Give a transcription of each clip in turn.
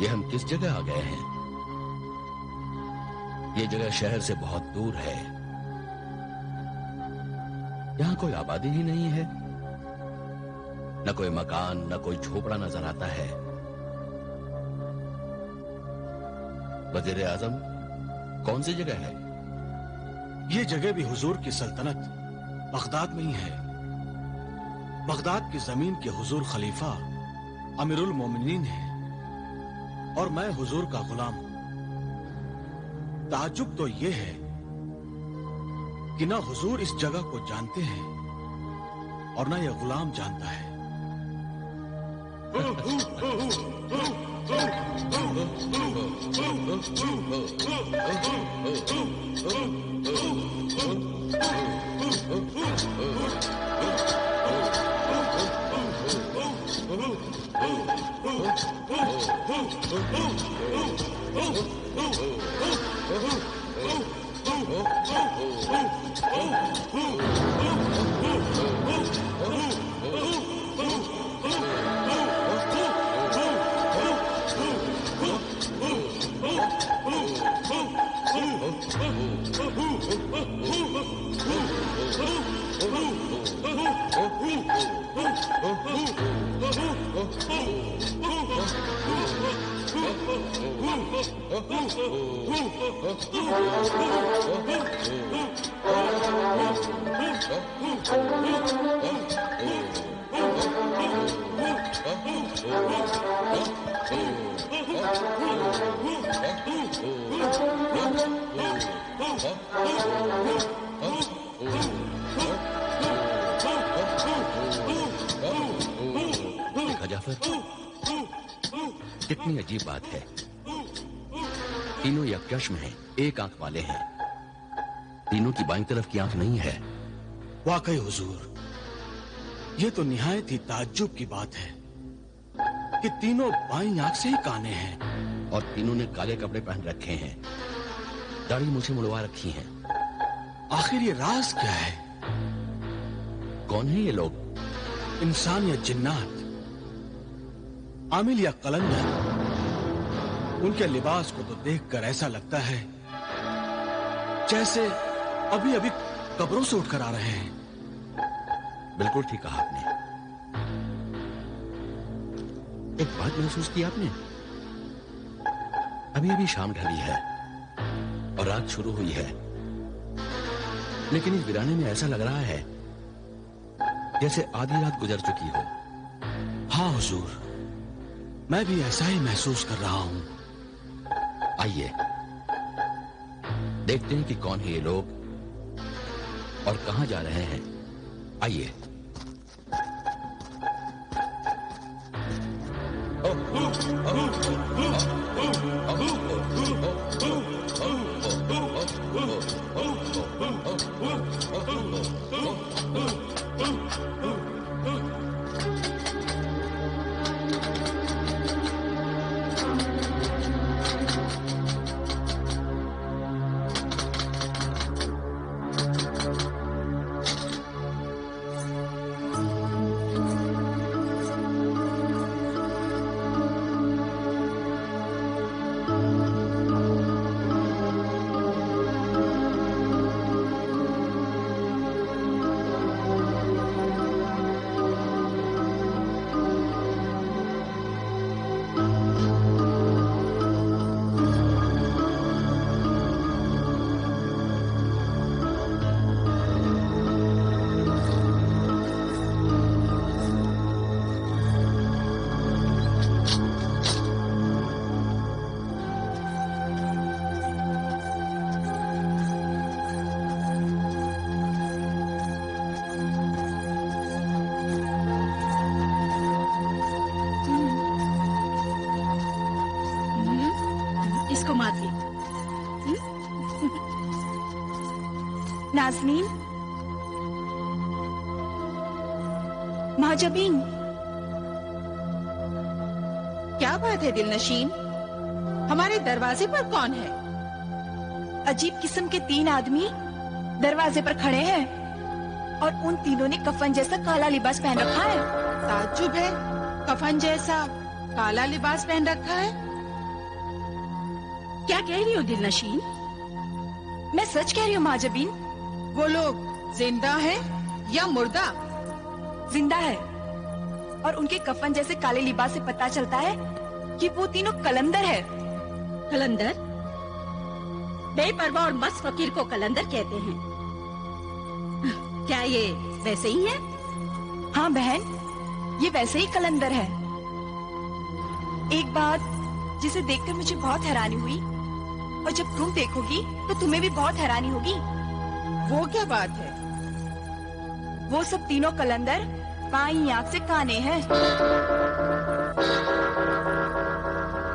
ये हम किस जगह आ गए हैं? ये जगह शहर से बहुत दूर है। यहां कोई आबादी ही नहीं है, न कोई मकान, न कोई झोपड़ा नजर आता है। वजीर आजम, कौन सी जगह है? ये जगह भी हुजूर की सल्तनत बगदाद में ही है। बगदाद की जमीन के हुजूर खलीफा अमीरुल मोमिनीन है और मैं हुजूर का गुलाम हूं। ताज्जुब तो ये है कि ना हुजूर इस जगह को जानते हैं और ना यह गुलाम जानता है। कितनी अजीब बात है, तीनों यकजश्म हैं, एक आंख वाले हैं। तीनों की बाईं तरफ की आंख नहीं है। वाकई हुजूर, ये तो निहायत ही ताज्जुब की बात है कि तीनों बाईं आंख से ही काने हैं और तीनों ने काले कपड़े पहन रखे हैं, दाढ़ी मूछें मुड़वा रखी हैं। आखिर ये राज क्या है? कौन है ये लोग? इंसान या जिन्नात, आमिल या कलंदर? उनके लिबास को तो देखकर ऐसा लगता है जैसे अभी अभी कब्रों से उठकर आ रहे हैं। बिल्कुल ठीक कहा आपने। एक बात महसूस की आपने? अभी अभी शाम ढली है और रात शुरू हुई है, लेकिन इस वीराने में ऐसा लग रहा है जैसे आधी रात गुजर चुकी हो। हाँ हुजूर, मैं भी ऐसा ही महसूस कर रहा हूं। आइए देखते हैं कि कौन है ये लोग और कहां जा रहे हैं। आइए। इसको मारिए। नाज़नीन, महाजबीन, क्या बात है दिलनशीन? हमारे दरवाजे पर कौन है? अजीब किस्म के 3 आदमी दरवाजे पर खड़े हैं और उन तीनों ने कफन जैसा काला लिबास पहन रखा है। ताज्जुब है, कफन जैसा काला लिबास पहन रखा है। क्या कह रही हो दिलनशीन? मैं सच कह रही हूँ माँ जबीन। वो लोग जिंदा हैं या मुर्दा? जिंदा है, और उनके कफन जैसे काले लिबास से पता चलता है कि वो तीनों कलंदर है। कलंदर? बेपरवाह और मस्त फकीर को कलंदर कहते हैं। क्या ये वैसे ही है? हाँ बहन, ये वैसे ही कलंदर है। एक बात जिसे देखकर मुझे बहुत हैरानी हुई, और जब तुम देखोगी तो तुम्हें भी बहुत हैरानी होगी। वो क्या बात है? वो सब तीनों कलंदर बाईं आंख से काने हैं।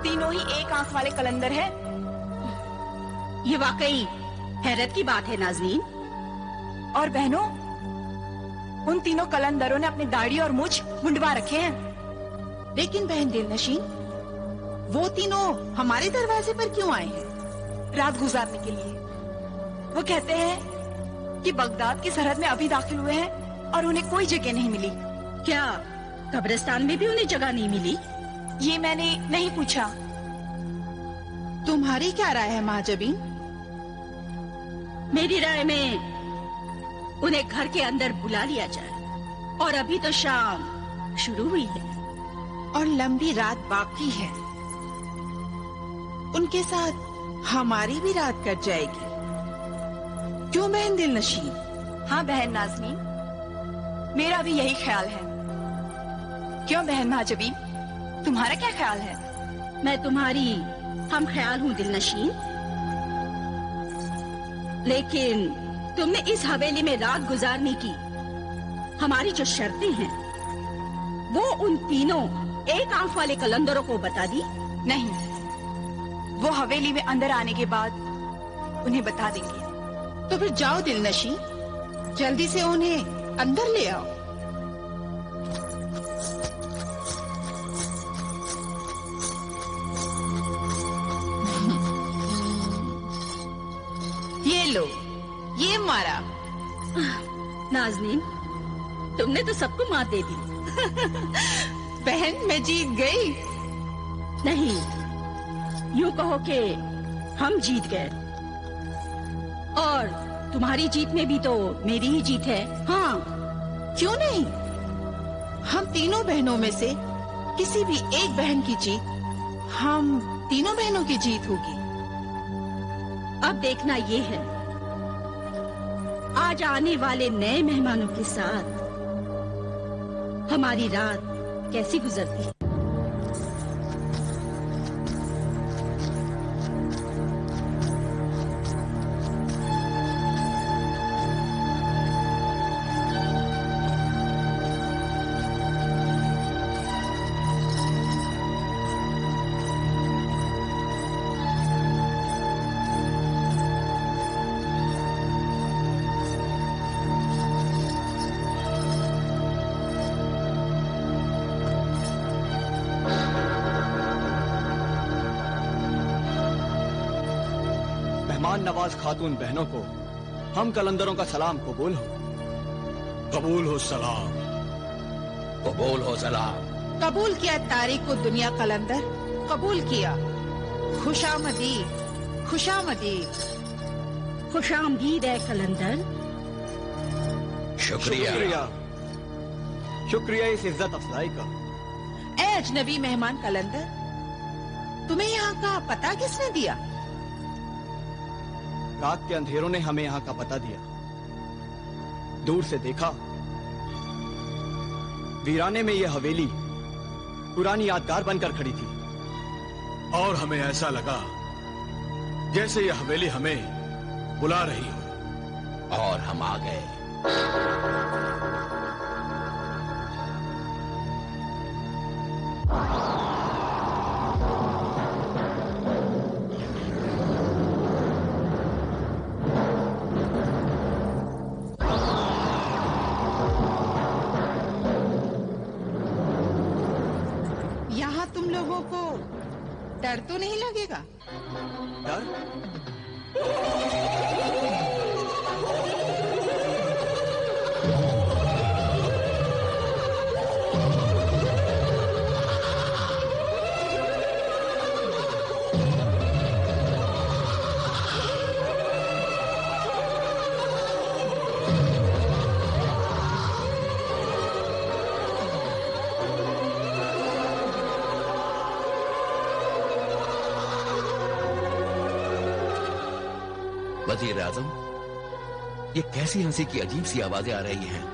तीनों ही एक आंख वाले कलंदर हैं। ये वाकई हैरत की बात है नाज़नीन। और बहनों, उन तीनों कलंदरों ने अपनी दाढ़ी और मुछ मुंडवा रखे हैं। लेकिन बहन दिलनशीन, वो तीनों हमारे दरवाजे पर क्यों आए हैं? रात गुजारने के लिए। वो कहते हैं कि बगदाद की सरहद में अभी दाखिल हुए हैं और उन्हें कोई जगह नहीं मिली। क्या कब्रिस्तान में भी उन्हें जगह नहीं मिली? ये मैंने नहीं पूछा। तुम्हारी क्या राय है महाजबीन? मेरी राय में उन्हें घर के अंदर बुला लिया जाए, और अभी तो शाम शुरू हुई है और लंबी रात बाकी है। उनके साथ हमारी भी रात कट जाएगी। क्यों बहन दिलनशीन? हाँ बहन नाज़नीन, मेरा भी यही ख्याल है। क्यों बहन महाजबीन, तुम्हारा क्या ख्याल है? मैं तुम्हारी हम ख्याल हूँ दिलनशीन, लेकिन तुमने इस हवेली में रात गुजारने की हमारी जो शर्तें हैं, वो उन तीनों एक आंख वाले कलंदरों को बता दी? नहीं, वो हवेली में अंदर आने के बाद उन्हें बता देंगे। तो फिर जाओ दिलनशीन, जल्दी से उन्हें अंदर ले आओ। ये लो, ये मारा। नाज़नीन, तुमने तो सबको मात दे दी। बहन, मैं जीत गई। नहीं, यूं कहो कि हम जीत गए, और तुम्हारी जीत में भी तो मेरी ही जीत है। हाँ, क्यों नहीं? हम तीनों बहनों में से किसी भी एक बहन की जीत हम तीनों बहनों की जीत होगी। अब देखना ये है, आज आने वाले नए मेहमानों के साथ हमारी रात कैसी गुजरती है। मेहमान नवाज खातून बहनों को हम कलंदरों का सलाम कबूल हो। कबूल हो सलाम। कबूल हो सलाम। कबूल किया तारीख को दुनिया कलंदर, कबूल किया। खुशामदीद, खुशामदीद, खुशामदीद है कलंदर। शुक्रिया। शुक्रिया इस इज्जत अफजाई का। ए अजनबी मेहमान कलंदर, तुम्हें यहाँ का पता किसने दिया? रात के अंधेरों ने हमें यहाँ का पता दिया। दूर से देखा, वीराने में यह हवेली पुरानी यादगार बनकर खड़ी थी, और हमें ऐसा लगा जैसे यह हवेली हमें बुला रही हो, और हम आ गए। यहाँ तुम लोगों को डर तो नहीं लगेगा? डर? वजीर आजम, ये कैसी हंसी की अजीब सी आवाजें आ रही हैं?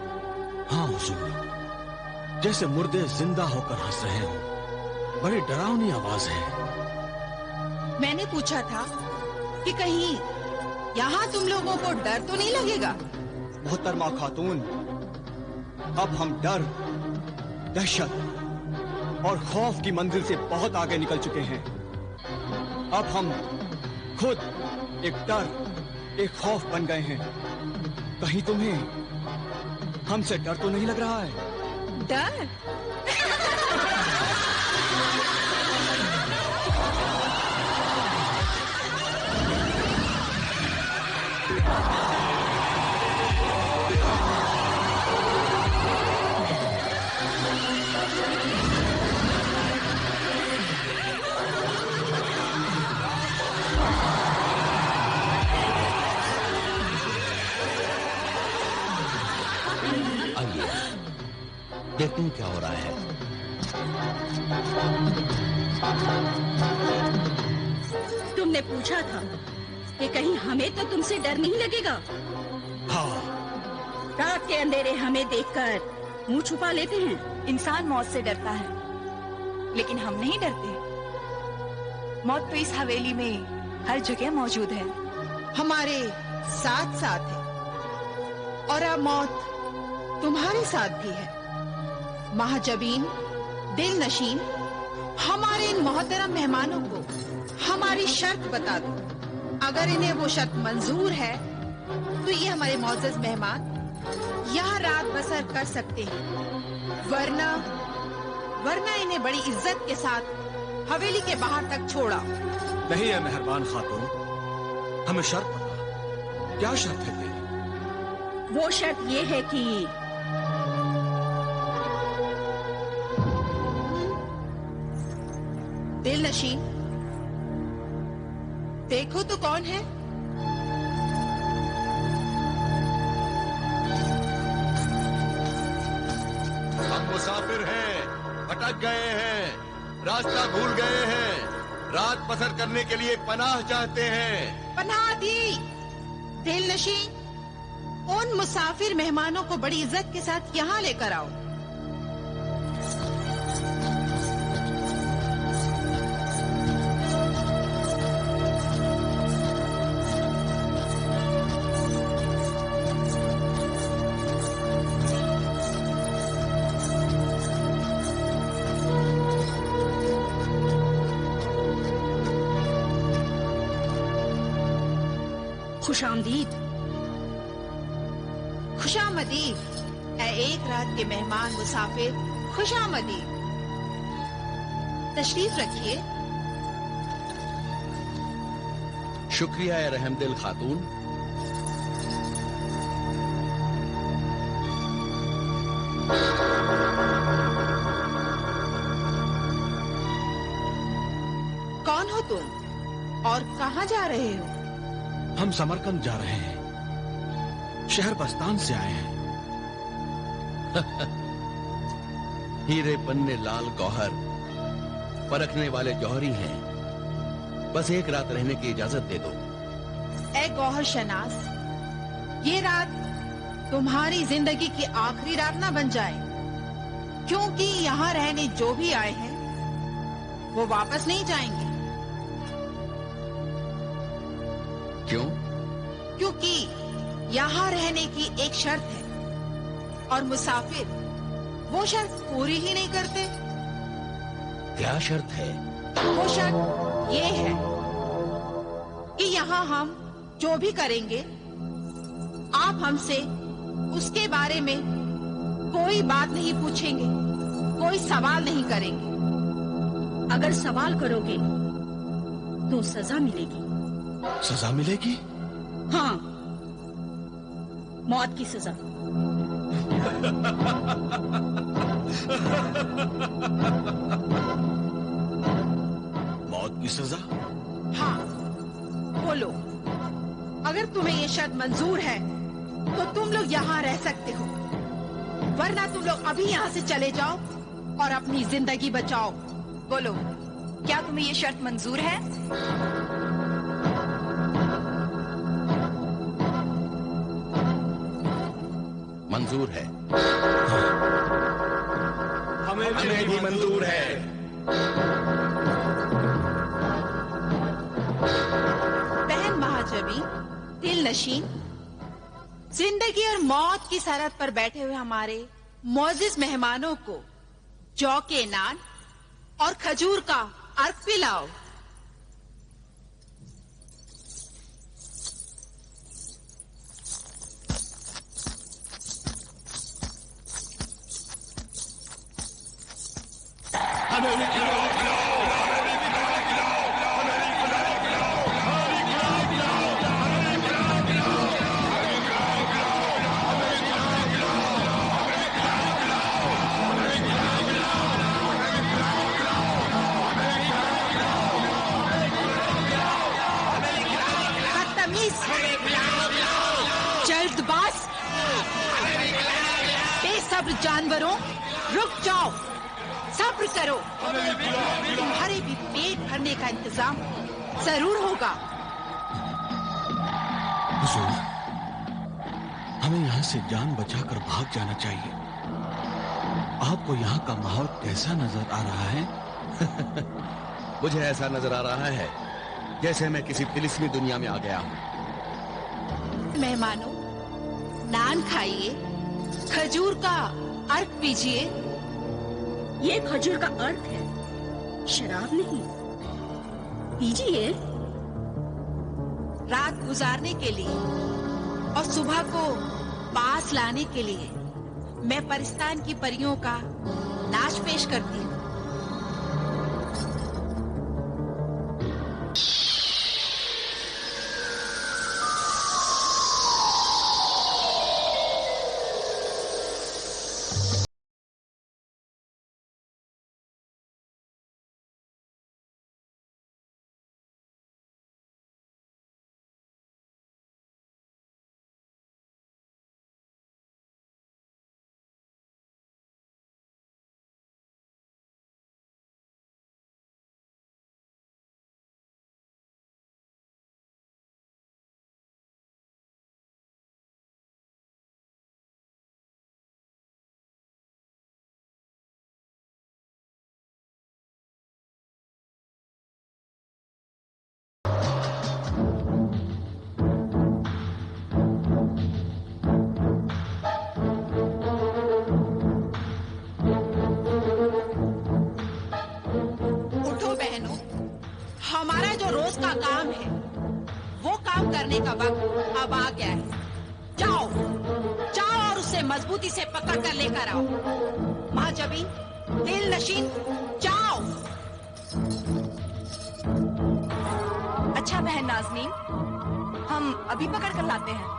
हाँ हुजूर, जैसे मुर्दे जिंदा होकर हंस रहे हो। बड़ी डरावनी आवाज है। मैंने पूछा था कि कहीं यहाँ तुम लोगों को डर तो नहीं लगेगा? मोहतरमा खातून, अब हम डर, दहशत और खौफ की मंजिल से बहुत आगे निकल चुके हैं। अब हम खुद एक डर, एक खौफ बन गए हैं। कहीं तुम्हें हमसे डर तो नहीं लग रहा है? डर? आइए देखते हैं क्या हो रहा है। तुमने पूछा था कि कहीं हमें तो तुमसे डर नहीं लगेगा? हाँ, रात के अंधेरे हमें देखकर मुंह छुपा लेते हैं। इंसान मौत से डरता है, लेकिन हम नहीं डरते। मौत तो इस हवेली में हर जगह मौजूद है। हमारे साथ साथ है, और अब मौत तुम्हारे साथ भी है। महाजबीन, दिल नशीन, हमारे इन मोहतरम मेहमानों को हमारी शर्त बता दो। अगर इन्हें वो शर्त मंजूर है तो ये हमारे मोअज़्ज़ज़ मेहमान यहाँ रात बसर कर सकते हैं, वरना इन्हें बड़ी इज्जत के साथ हवेली के बाहर तक छोड़ा। नहीं है मेहरबान खातून, हमें शर्त बता, क्या शर्त है तेरी? वो शर्त ये है कि दिल नशीन, देखो तो कौन है? हम मुसाफिर हैं, भटक गए हैं, रास्ता भूल गए हैं, रात बसर करने के लिए पनाह चाहते हैं। पनाह दी। दिल नशीन, उन मुसाफिर मेहमानों को बड़ी इज्जत के साथ यहाँ लेकर आओ। खुशामदीद। खुशामदीद ऐ एक रात के मेहमान मुसाफिर, खुशामदीद। तशरीफ रखिए। शुक्रिया ए रहमदिल खातून। कौन हो तुम और कहाँ जा रहे हो? हम समरकंद जा रहे हैं, शहर बस्तान से आए हैं। हीरे पन्ने लाल गौहर परखने वाले जौहरी हैं, बस एक रात रहने की इजाजत दे दो। ऐ गौहर शनास, ये रात तुम्हारी जिंदगी की आखिरी रात ना बन जाए, क्योंकि यहाँ रहने जो भी आए हैं वो वापस नहीं जाएंगे। क्यों? क्योंकि यहाँ रहने की एक शर्त है और मुसाफिर वो शर्त पूरी ही नहीं करते। क्या शर्त है? वो शर्त ये है कि यहाँ हम जो भी करेंगे आप हमसे उसके बारे में कोई बात नहीं पूछेंगे, कोई सवाल नहीं करेंगे। अगर सवाल करोगे तो सजा मिलेगी। सजा मिलेगी? हाँ, मौत की सजा। मौत की सजा? हाँ, बोलो। अगर तुम्हें ये शर्त मंजूर है तो तुम लोग यहाँ रह सकते हो, वरना तुम लोग अभी यहाँ से चले जाओ और अपनी जिंदगी बचाओ। बोलो, क्या तुम्हें ये शर्त मंजूर है? मंजूर है। हमें भी मंजूर है। बहन महाजबीन, दिल नशीन, जिंदगी और मौत की सरहद पर बैठे हुए हमारे मोअज़्ज़िज़ मेहमानों को जौ के नान और खजूर का अर्क पिलाओ। जल्दबाज, बेसब्र जानवरों, रुक जाओ, सब्र करो। तुम्हारे भी पेट भरने का इंतजाम जरूर होगा। हुजूर, हमें यहाँ से जान बचाकर भाग जाना चाहिए। आपको यहाँ का माहौल कैसा नजर आ रहा है? मुझे ऐसा नजर आ रहा है जैसे मैं किसी तिलिस्मी दुनिया में आ गया हूँ। मेहमानों, नान खाइए, खजूर का अर्क पीजिए। ये खजूर का अर्क है, शराब नहीं। पीजिए। रात गुजारने के लिए और सुबह को पास लाने के लिए मैं परिस्तान की परियों का नाच पेश करती हूँ। हमारा जो रोज का काम है वो काम करने का वक्त अब आ गया है। जाओ जाओ और उसे मजबूती से पकड़ कर लेकर आओ। महाजबीन, दिल नशीन, जाओ। अच्छा बहन नाज़नीन, हम अभी पकड़ कर लाते हैं।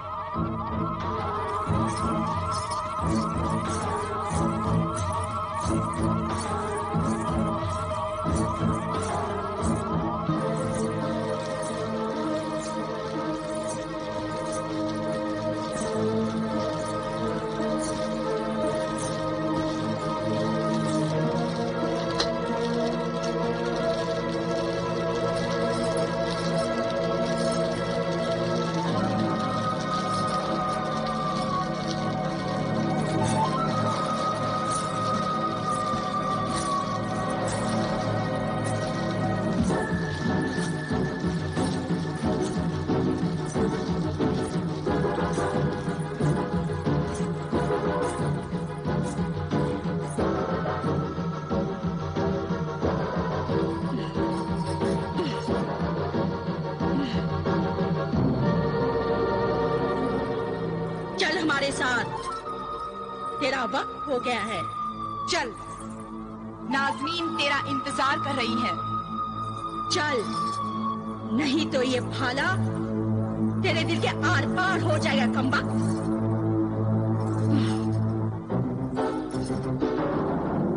हमारे साथ, तेरा वक्त हो गया है। चल, नाज़नीन तेरा इंतजार कर रही है। चल, नहीं तो ये भाला तेरे दिल के आर पार हो जाएगा कमबख्त।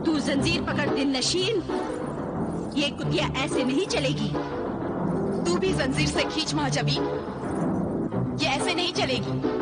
तू जंजीर पकड़ दिल नशीन, ये कुतिया ऐसे नहीं चलेगी। तू भी जंजीर से खींच महाजबीन, ये ऐसे नहीं चलेगी।